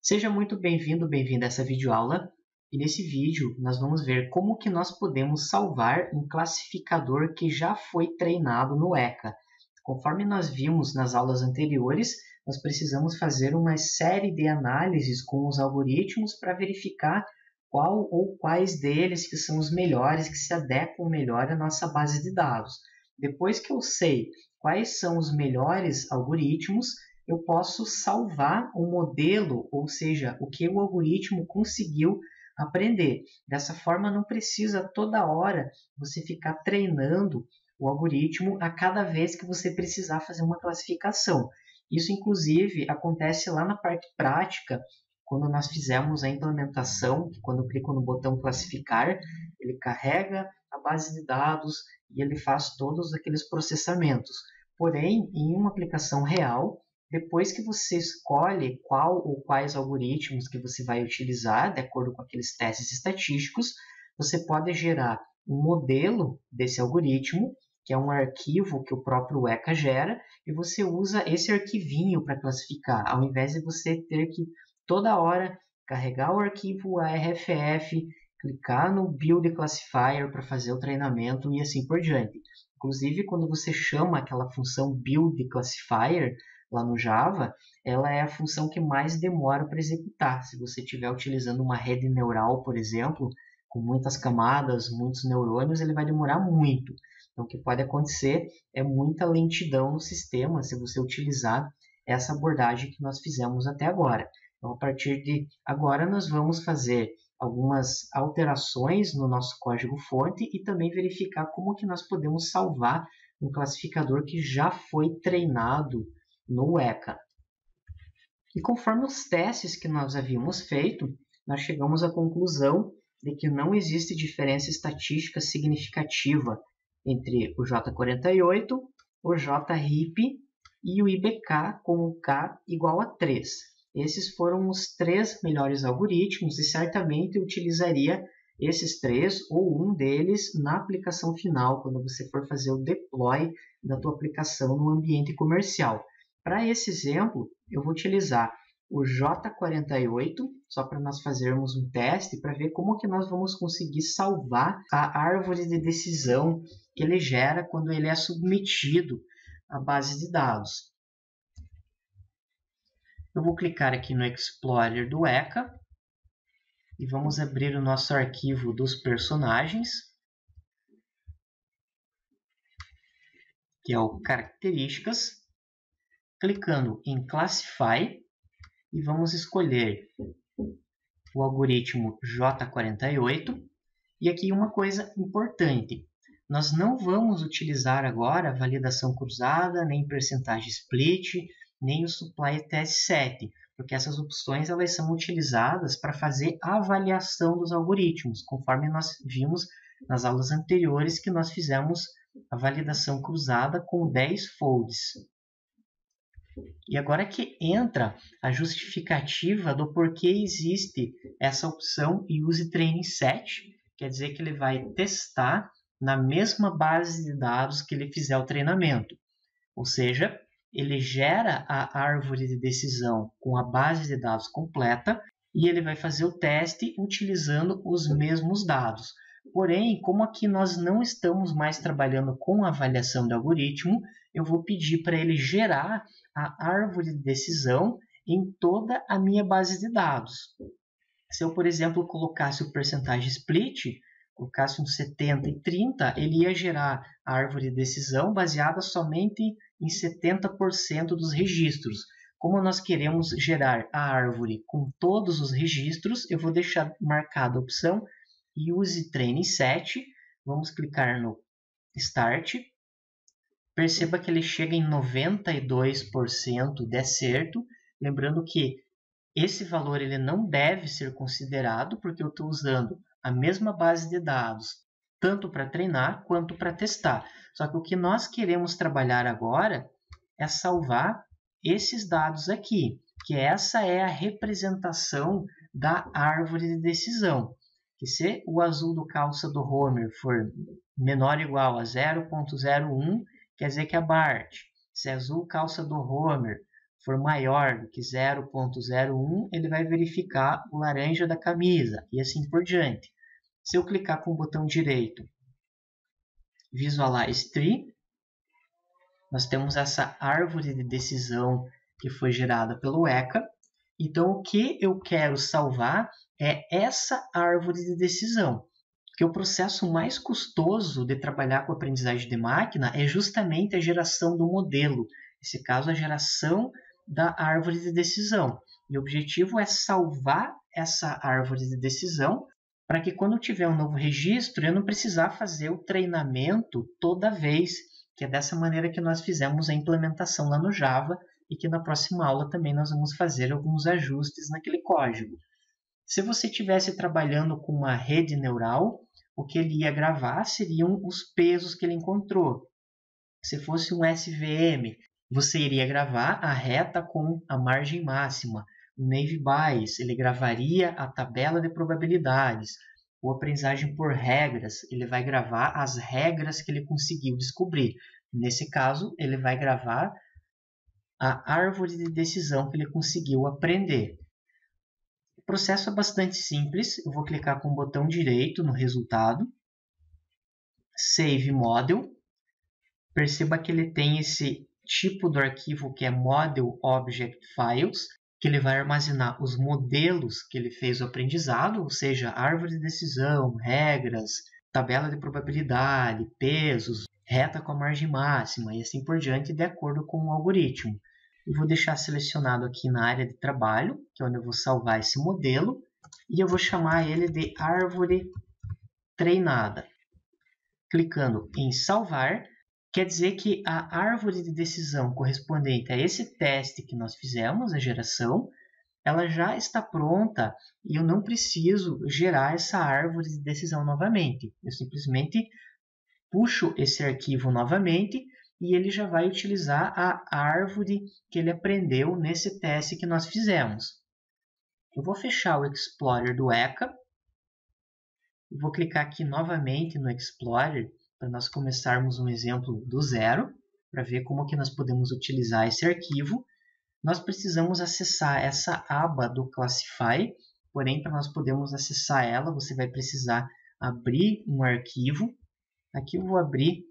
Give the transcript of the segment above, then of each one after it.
Seja muito bem-vindo, bem-vinda a essa videoaula. E nesse vídeo nós vamos ver como que nós podemos salvar um classificador que já foi treinado no ECA. Conforme nós vimos nas aulas anteriores, nós precisamos fazer uma série de análises com os algoritmos para verificar qual ou quais deles que são os melhores, que se adequam melhor à nossa base de dados. Depois que eu sei quais são os melhores algoritmos, eu posso salvar o modelo, ou seja, o que o algoritmo conseguiu aprender. Dessa forma, não precisa toda hora você ficar treinando o algoritmo a cada vez que você precisar fazer uma classificação. Isso, inclusive, acontece lá na parte prática, quando nós fizemos a implementação, quando eu clico no botão classificar, ele carrega a base de dados e ele faz todos aqueles processamentos. Porém, em uma aplicação real, depois que você escolhe qual ou quais algoritmos que você vai utilizar, de acordo com aqueles testes estatísticos, você pode gerar um modelo desse algoritmo, que é um arquivo que o próprio ECA gera, e você usa esse arquivinho para classificar, ao invés de você ter que toda hora carregar o arquivo ARFF, clicar no Build Classifier para fazer o treinamento e assim por diante. Inclusive, quando você chama aquela função Build Classifier, lá no Java, ela é a função que mais demora para executar. Se você estiver utilizando uma rede neural, por exemplo, com muitas camadas, muitos neurônios, ele vai demorar muito. Então, o que pode acontecer é muita lentidão no sistema se você utilizar essa abordagem que nós fizemos até agora. Então, a partir de agora, nós vamos fazer algumas alterações no nosso código-fonte e também verificar como que nós podemos salvar um classificador que já foi treinado no ECA. E conforme os testes que nós havíamos feito, nós chegamos à conclusão de que não existe diferença estatística significativa entre o J48, o JRIP e o IBK com o K igual a 3. Esses foram os 3 melhores algoritmos e certamente eu utilizaria esses 3 ou um deles na aplicação final, quando você for fazer o deploy da tua aplicação no ambiente comercial. Para esse exemplo, eu vou utilizar o J48, só para nós fazermos um teste, para ver como que nós vamos conseguir salvar a árvore de decisão que ele gera quando ele é submetido à base de dados. Eu vou clicar aqui no Explorer do ECA e vamos abrir o nosso arquivo dos personagens, que é o características. Clicando em Classify e vamos escolher o algoritmo J48. E aqui uma coisa importante, nós não vamos utilizar agora a validação cruzada, nem percentagem split, nem o supply test set, porque essas opções elas são utilizadas para fazer a avaliação dos algoritmos, conforme nós vimos nas aulas anteriores que nós fizemos a validação cruzada com 10 folds. E agora que entra a justificativa do porquê existe essa opção Use Training Set, quer dizer que ele vai testar na mesma base de dados que ele fizer o treinamento. Ou seja, ele gera a árvore de decisão com a base de dados completa e ele vai fazer o teste utilizando os mesmos dados. Porém, como aqui nós não estamos mais trabalhando com avaliação de algoritmo, eu vou pedir para ele gerar a árvore de decisão em toda a minha base de dados. Se eu, por exemplo, colocasse o percentagem split, colocasse um 70 e 30, ele ia gerar a árvore de decisão baseada somente em 70% dos registros. Como nós queremos gerar a árvore com todos os registros, eu vou deixar marcada a opção Use Training Set. Vamos clicar no Start. Perceba que ele chega em 92% de acerto. Lembrando que esse valor ele não deve ser considerado, porque eu estou usando a mesma base de dados, tanto para treinar quanto para testar. Só que o que nós queremos trabalhar agora é salvar esses dados aqui, que essa é a representação da árvore de decisão. Que se o azul do calça do Homer for menor ou igual a 0,01, quer dizer que é Bart. Se azul calça do Homer for maior do que 0.01, ele vai verificar o laranja da camisa e assim por diante. Se eu clicar com o botão direito, Visualize Tree, nós temos essa árvore de decisão que foi gerada pelo ECA. Então, o que eu quero salvar é essa árvore de decisão. Porque o processo mais custoso de trabalhar com aprendizagem de máquina é justamente a geração do modelo. Nesse caso, a geração da árvore de decisão. E o objetivo é salvar essa árvore de decisão para que quando eu tiver um novo registro, eu não precisar fazer o treinamento toda vez, que é dessa maneira que nós fizemos a implementação lá no Java e que na próxima aula também nós vamos fazer alguns ajustes naquele código. Se você estivesse trabalhando com uma rede neural, o que ele ia gravar seriam os pesos que ele encontrou. Se fosse um SVM, você iria gravar a reta com a margem máxima. O Naive Bayes, ele gravaria a tabela de probabilidades. O aprendizagem por regras, ele vai gravar as regras que ele conseguiu descobrir. Nesse caso, ele vai gravar a árvore de decisão que ele conseguiu aprender. O processo é bastante simples. Eu vou clicar com o botão direito no resultado. Save Model. Perceba que ele tem esse tipo do arquivo que é Model Object Files, que ele vai armazenar os modelos que ele fez o aprendizado, ou seja, árvore de decisão, regras, tabela de probabilidade, pesos, reta com a margem máxima e assim por diante, de acordo com o algoritmo. Eu vou deixar selecionado aqui na área de trabalho, que é onde eu vou salvar esse modelo, e eu vou chamar ele de árvore treinada. Clicando em salvar, quer dizer que a árvore de decisão correspondente a esse teste que nós fizemos, a geração, ela já está pronta e eu não preciso gerar essa árvore de decisão novamente. Eu simplesmente puxo esse arquivo novamente e ele já vai utilizar a árvore que ele aprendeu nesse teste que nós fizemos. Eu vou fechar o Explorer do ECA. Eu vou clicar aqui novamente no Explorer para nós começarmos um exemplo do zero, para ver como que nós podemos utilizar esse arquivo. Nós precisamos acessar essa aba do Classify, porém, para nós podermos acessar ela, você vai precisar abrir um arquivo. Aqui eu vou abrir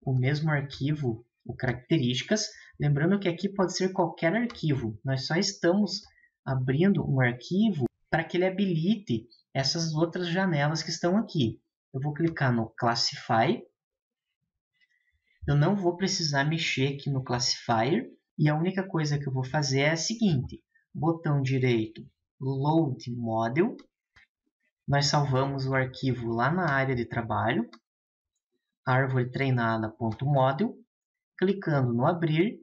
o mesmo arquivo, o características, lembrando que aqui pode ser qualquer arquivo. Nós só estamos abrindo um arquivo para que ele habilite essas outras janelas que estão aqui. Eu vou clicar no Classify. Eu não vou precisar mexer aqui no Classifier. E a única coisa que eu vou fazer é a seguinte. Botão direito, Load Model. Nós salvamos o arquivo lá na área de trabalho. Árvore treinada.model. Clicando no abrir,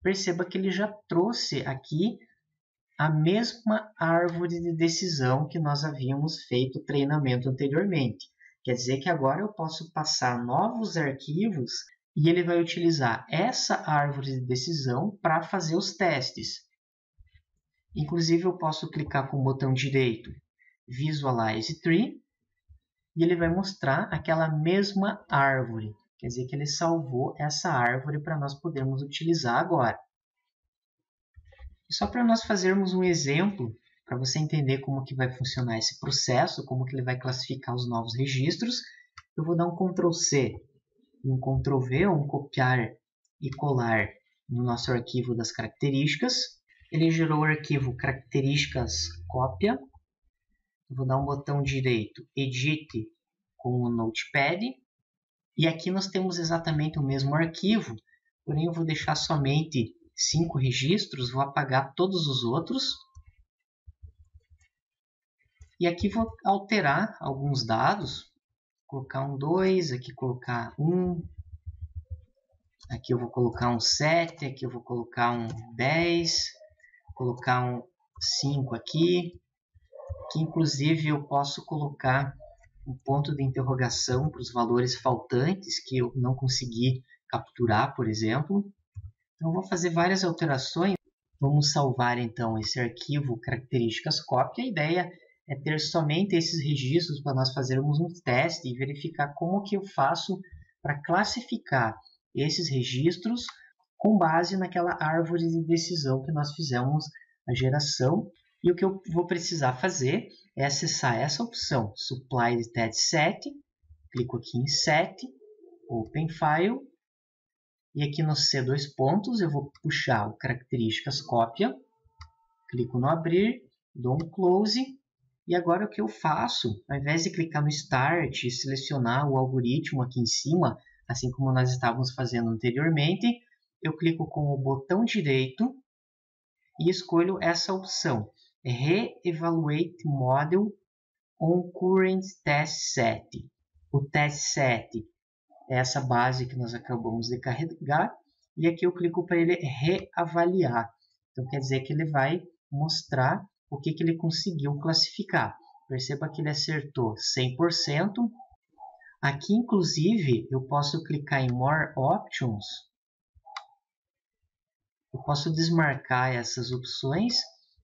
perceba que ele já trouxe aqui a mesma árvore de decisão que nós havíamos feito o treinamento anteriormente. Quer dizer que agora eu posso passar novos arquivos e ele vai utilizar essa árvore de decisão para fazer os testes. Inclusive, eu posso clicar com o botão direito Visualize Tree e ele vai mostrar aquela mesma árvore. Quer dizer que ele salvou essa árvore para nós podermos utilizar agora. E só para nós fazermos um exemplo, para você entender como que vai funcionar esse processo, como que ele vai classificar os novos registros, eu vou dar um Ctrl+C e um Ctrl+V, ou um copiar e colar no nosso arquivo das características. Ele gerou o arquivo características cópia. Eu vou dar um botão direito Edit com o Notepad. E aqui nós temos exatamente o mesmo arquivo, porém eu vou deixar somente 5 registros, vou apagar todos os outros. E aqui vou alterar alguns dados, colocar um 2, aqui colocar 1, aqui eu vou colocar um 7, aqui eu vou colocar um 10, colocar um 5 aqui, que inclusive eu posso colocar um ponto de interrogação para os valores faltantes que eu não consegui capturar, por exemplo. Então, eu vou fazer várias alterações. Vamos salvar, então, esse arquivo características cópia. A ideia é ter somente esses registros para nós fazermos um teste e verificar como que eu faço para classificar esses registros com base naquela árvore de decisão que nós fizemos a geração. E o que eu vou precisar fazer é acessar essa opção, Supply Set, clico aqui em Set, Open File, e aqui no C2 pontos eu vou puxar o características cópia, clico no abrir, dou um close, e agora o que eu faço, ao invés de clicar no Start e selecionar o algoritmo aqui em cima, assim como nós estávamos fazendo anteriormente, eu clico com o botão direito e escolho essa opção, Re-Evaluate Model on Current Test Set. O Test Set é essa base que nós acabamos de carregar, e aqui eu clico para ele reavaliar. Então quer dizer que ele vai mostrar o que ele conseguiu classificar. Perceba que ele acertou 100%. Aqui, inclusive, eu posso clicar em More Options. Eu posso desmarcar essas opções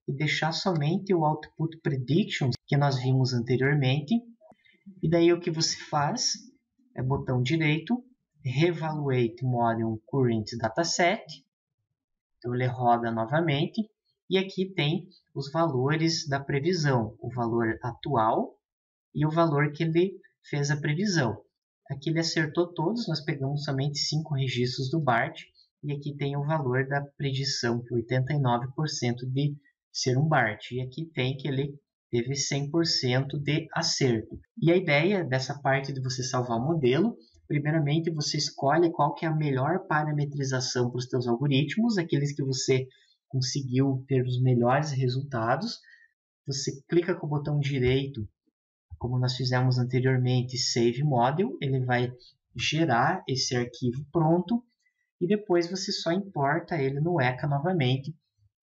e deixar somente o Output Predictions que nós vimos anteriormente. E daí o que você faz é botão direito, Reevaluate Model Current Dataset. Então ele roda novamente. E aqui tem os valores da previsão, o valor atual e o valor que ele fez a previsão. Aqui ele acertou todos, nós pegamos somente 5 registros do BART, e aqui tem o valor da predição, que é 89% de ser um BART. E aqui tem que ele teve 100% de acerto. E a ideia dessa parte de você salvar o modelo, primeiramente você escolhe qual que é a melhor parametrização para os seus algoritmos, aqueles que você conseguiu ter os melhores resultados. Você clica com o botão direito, como nós fizemos anteriormente, Save Model, ele vai gerar esse arquivo pronto e depois você só importa ele no ECA novamente.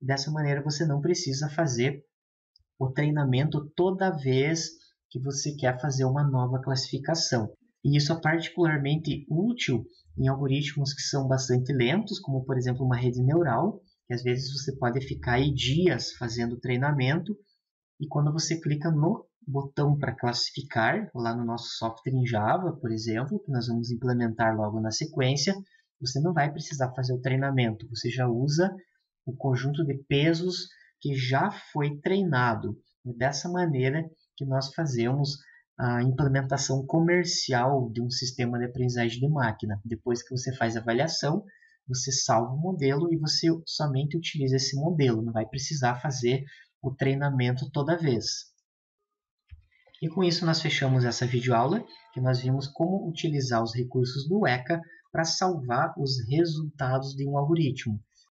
Dessa maneira você não precisa fazer o treinamento toda vez que você quer fazer uma nova classificação. E isso é particularmente útil em algoritmos que são bastante lentos, como por exemplo uma rede neural, que às vezes você pode ficar aí dias fazendo treinamento, e quando você clica no botão para classificar, lá no nosso software em Java, por exemplo, que nós vamos implementar logo na sequência, você não vai precisar fazer o treinamento, você já usa o conjunto de pesos que já foi treinado. E dessa maneira que nós fazemos a implementação comercial de um sistema de aprendizagem de máquina. Depois que você faz a avaliação, você salva o modelo e você somente utiliza esse modelo, não vai precisar fazer o treinamento toda vez. E com isso nós fechamos essa videoaula, que nós vimos como utilizar os recursos do ECA para salvar os resultados de um algoritmo.